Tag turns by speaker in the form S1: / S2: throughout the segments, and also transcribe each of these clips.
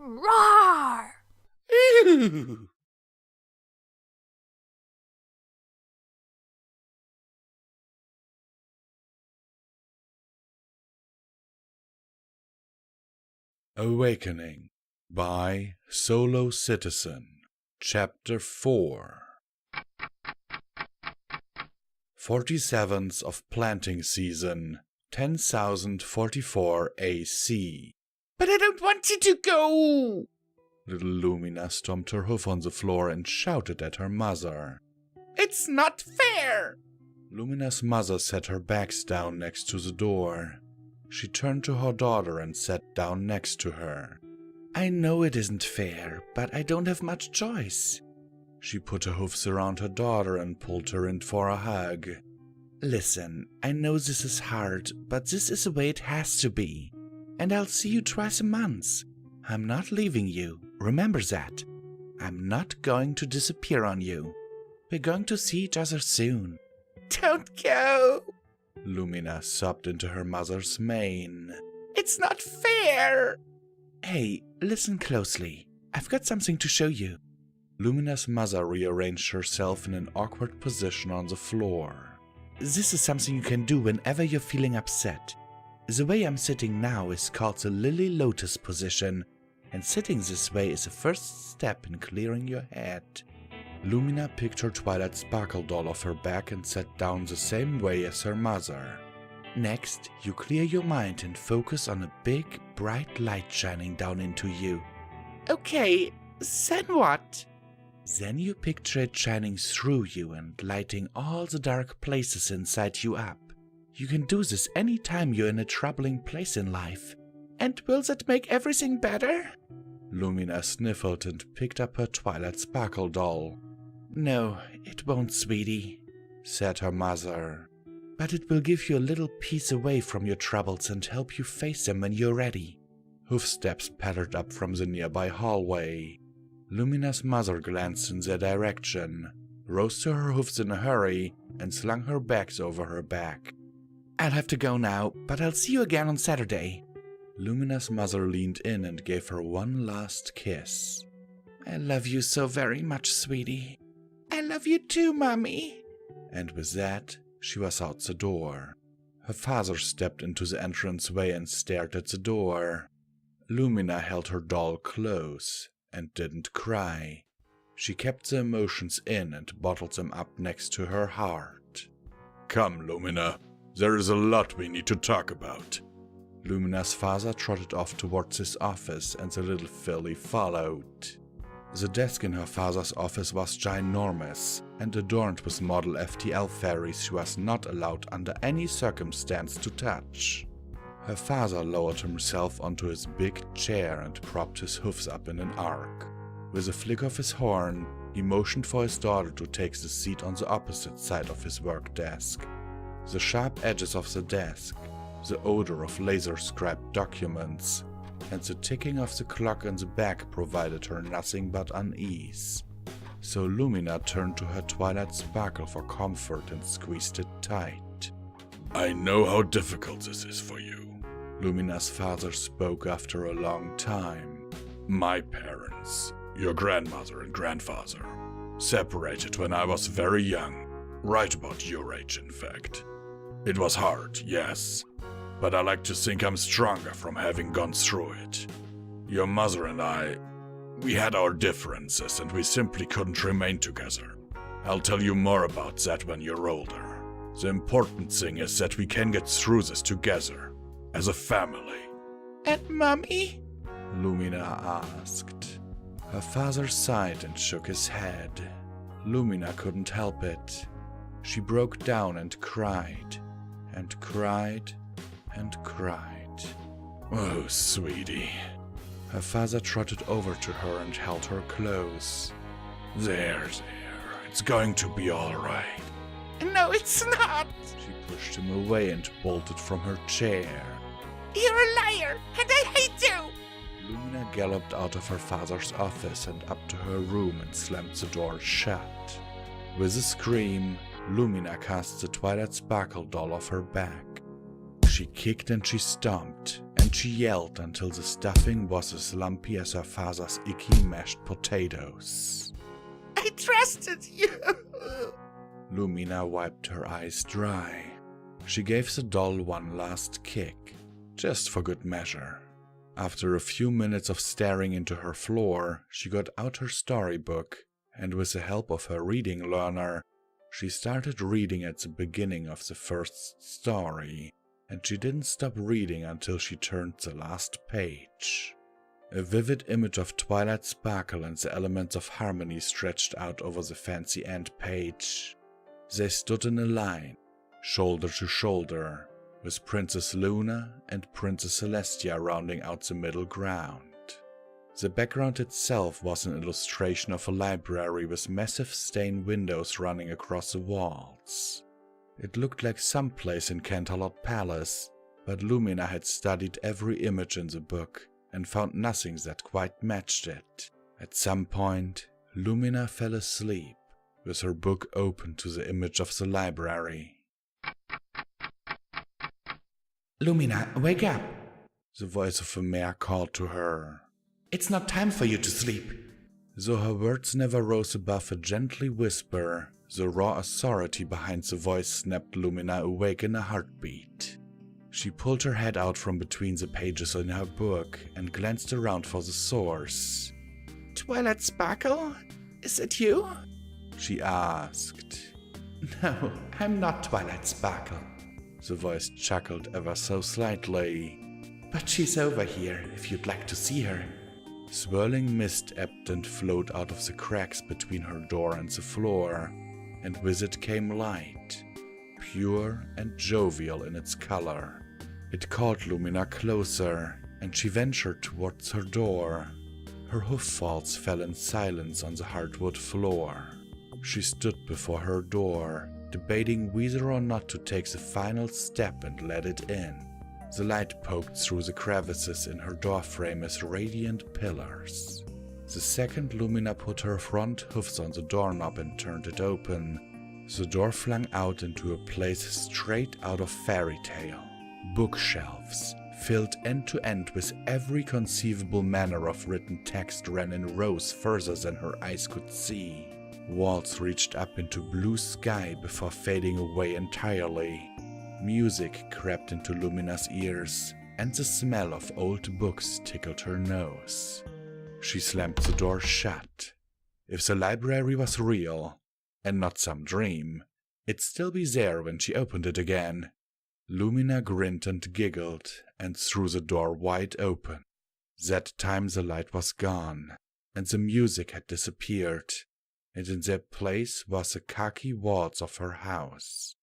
S1: Roar!
S2: Awakening by Solocitizen, Chapter 4. 47th of planting season, 10,044 AC.
S1: But I don't want you to go!
S2: Little Lumina stomped her hoof on the floor and shouted at her mother.
S1: It's not fair!
S2: Lumina's mother set her bags down next to the door. She turned to her daughter and sat down next to her. I know it isn't fair, but I don't have much choice. She put her hoofs around her daughter and pulled her in for a hug. Listen, I know this is hard, but this is the way it has to be. And I'll see you twice a month. I'm not leaving you, remember that. I'm not going to disappear on you. We're going to see each other soon.
S1: Don't go!
S2: Lumina sobbed into her mother's mane.
S1: It's not fair!
S2: Hey, listen closely. I've got something to show you. Lumina's mother rearranged herself in an awkward position on the floor. This is something you can do whenever you're feeling upset. The way I'm sitting now is called the Lily Lotus position, and sitting this way is the first step in clearing your head. Lumina picked her Twilight Sparkle doll off her back and sat down the same way as her mother. Next, you clear your mind and focus on a big, bright light shining down into you.
S1: Okay, then what?
S2: Then you picture it shining through you and lighting all the dark places inside you up. You can do this anytime you're in a troubling place in life.
S1: And will that make everything better?
S2: Lumina sniffled and picked up her Twilight Sparkle doll. No, it won't, sweetie, said her mother. But it will give you a little piece away from your troubles and help you face them when you're ready. Hoofsteps pattered up from the nearby hallway. Lumina's mother glanced in their direction, rose to her hoofs in a hurry, and slung her bags over her back. I'll have to go now, but I'll see you again on Saturday. Lumina's mother leaned in and gave her one last kiss. I love you so very much, sweetie.
S1: I love you too, Mommy.
S2: And with that, she was out the door. Her father stepped into the entranceway and stared at the door. Lumina held her doll close and didn't cry. She kept the emotions in and bottled them up next to her heart. Come, Lumina. There is a lot we need to talk about. Lumina's father trotted off towards his office and the little filly followed. The desk in her father's office was ginormous and adorned with model FTL fairies she was not allowed under any circumstance to touch. Her father lowered himself onto his big chair and propped his hoofs up in an arc. With a flick of his horn, he motioned for his daughter to take the seat on the opposite side of his work desk. The sharp edges of the desk, the odor of laser-scribed documents, and the ticking of the clock in the back provided her nothing but unease. So Lumina turned to her Twilight Sparkle for comfort and squeezed it tight. I know how difficult this is for you, Lumina's father spoke after a long time. My parents, your grandmother and grandfather, separated when I was very young, right about your age in fact. It was hard, yes, but I like to think I'm stronger from having gone through it. Your mother and I, we had our differences and we simply couldn't remain together. I'll tell you more about that when you're older. The important thing is that we can get through this together, as a family.
S1: And Mommy?
S2: Lumina asked. Her father sighed and shook his head. Lumina couldn't help it. She broke down and cried, and cried, and cried. Oh, sweetie. Her father trotted over to her and held her close. There, it's going to be all right.
S1: No, it's not.
S2: She pushed him away and bolted from her chair.
S1: You're a liar, and I hate you.
S2: Lumina galloped out of her father's office and up to her room and slammed the door shut. With a scream, Lumina cast the Twilight Sparkle doll off her back. She kicked and she stomped, and and she yelled until the stuffing was as lumpy as her father's icky mashed potatoes.
S1: I trusted you.
S2: Lumina wiped her eyes dry. She gave the doll one last kick, just for good measure. After a few minutes of staring into her floor, she got out her storybook, and with the help of her reading learner, she started reading at the beginning of the first story, and she didn't stop reading until she turned the last page. A vivid image of twilight sparkle and the elements of harmony stretched out over the fancy end page. They stood in a line, shoulder to shoulder, with Princess Luna and Princess Celestia rounding out the middle ground. The background itself was an illustration of a library with massive stained windows running across the walls. It looked like some place in Canterlot Palace, but Lumina had studied every image in the book and found nothing that quite matched it. At some point, Lumina fell asleep, with her book open to the image of the library.
S1: Lumina, wake up!
S2: The voice of a mare called to her.
S1: It's not time for you to sleep.
S2: Though her words never rose above a gently whisper, the raw authority behind the voice snapped Lumina awake in a heartbeat. She pulled her head out from between the pages in her book and glanced around for the source.
S1: Twilight Sparkle? Is it you?
S2: She asked.
S1: No, I'm not Twilight Sparkle.
S2: The voice chuckled ever so slightly.
S1: But she's over here, if you'd like to see her.
S2: Swirling mist ebbed and flowed out of the cracks between her door and the floor, and with it came light, pure and jovial in its color. It called Lumina closer, and she ventured towards her door. Her hoof-falls fell in silence on the hardwood floor. She stood before her door, debating whether or not to take the final step and let it in. The light poked through the crevices in her doorframe as radiant pillars. The second Lumina put her front hoofs on the doorknob and turned it open, the door flung out into a place straight out of fairy tale. Bookshelves, filled end to end with every conceivable manner of written text, ran in rows further than her eyes could see. Walls reached up into blue sky before fading away entirely. Music crept into Lumina's ears, and the smell of old books tickled her nose. She slammed the door shut. If the library was real, and not some dream, it'd still be there when she opened it again. Lumina grinned and giggled, and threw the door wide open. That time the light was gone, and the music had disappeared, and in their place was the khaki walls of her house.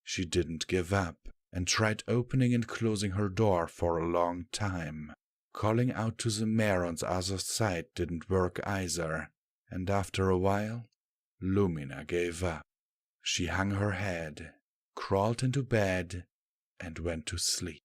S2: She didn't give up, and tried opening and closing her door for a long time. Calling out to the mare on the other side didn't work either, and after a while, Lumina gave up. She hung her head, crawled into bed, and went to sleep.